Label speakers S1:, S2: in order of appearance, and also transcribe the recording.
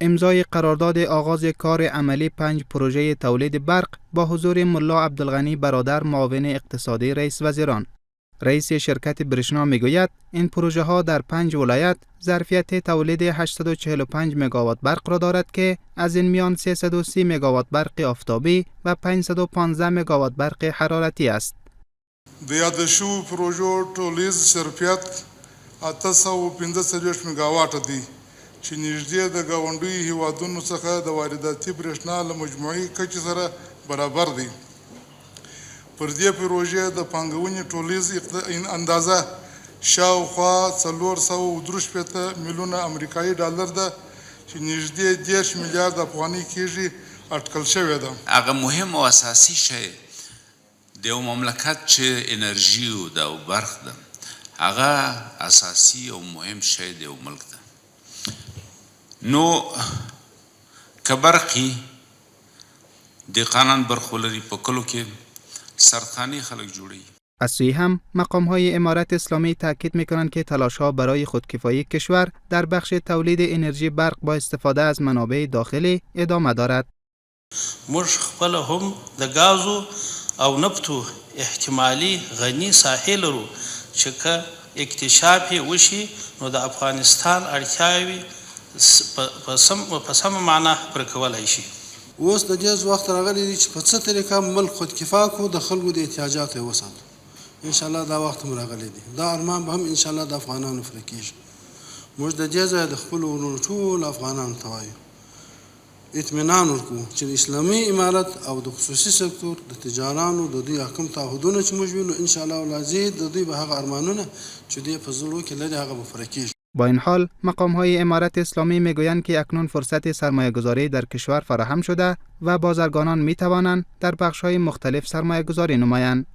S1: امضای قرارداد آغاز کار عملی 5 پروژه تولید برق با حضور ملا عبدالغنی برادر معاون اقتصادی رئیس وزیران. رئیس شرکت برشنا میگوید این پروژه ها در 5 ولایت ظرفیت تولید 845 مگاوات برق را دارد که از این میان 330 مگاوات برق آفتابی و 515 مگاوات برق حرارتی است.
S2: د یاد شویو پروژو ټولیز ظرفیت 845 مگاوات دی چې نږدې د ګاونډیو هیوادونو څخه د وارداتي برېښنا له مجموعي کچې سره برابر دی. پر دې پروژې د پانګونې ټولیز اندازه شاوخوا 463 میلیونه امریکایي ډالر ده چې نږدې 10 میلیارد افغانۍ کېږي اټکل شوې ده.
S3: هغه مهم او اساسي شی د یو مملکت چې انرژي ده او برق ده، هغه اساسي او مهم شی د یو ملک ده. نو که برقی د قانون برخولري په کلو کې سرخانه خلق جوړي.
S1: از سوی هم مقام های امارت اسلامی تاکید میکنند که تلاش ها برای خودکفایی کشور در بخش تولید انرژی برق با استفاده از منابع داخلی ادامه دارد.
S4: موږ خپل هم د غازو او نفتو احتمالي غني ساحل لرو چې که اکتشاف وشي نو د افغانستان اړتیاوې په سم معنا پر کولای شي.
S5: اوس د دې وخت راغلی دی چې په څه طریقه ملک خودکفا کو د خلکو د احتیاجات وساتو. ان شاء الله دا وخت راغلی دی. دا ارمان به هم ان شاء الله د افغانانو پر کېږي. موږ د دې ځای د خپل ورونو ټول افغانانو ته وایو اطمینان ورکو چې اسلامي امارت او د خصوصي سکتور د تجارانو د دوی احکام تعهدونه چې موږ وینو ان شاء الله ولازم د دوی به هغه ارمانونه چې دوی په زړه کې لري هغه به پوره کېږي.
S1: با این حال مقام های امارت اسلامی میگویند که اکنون فرصت سرمایه گذاری در کشور فراهم شده و بازرگانان می توانند در بخش های مختلف سرمایه گذاری نمایند.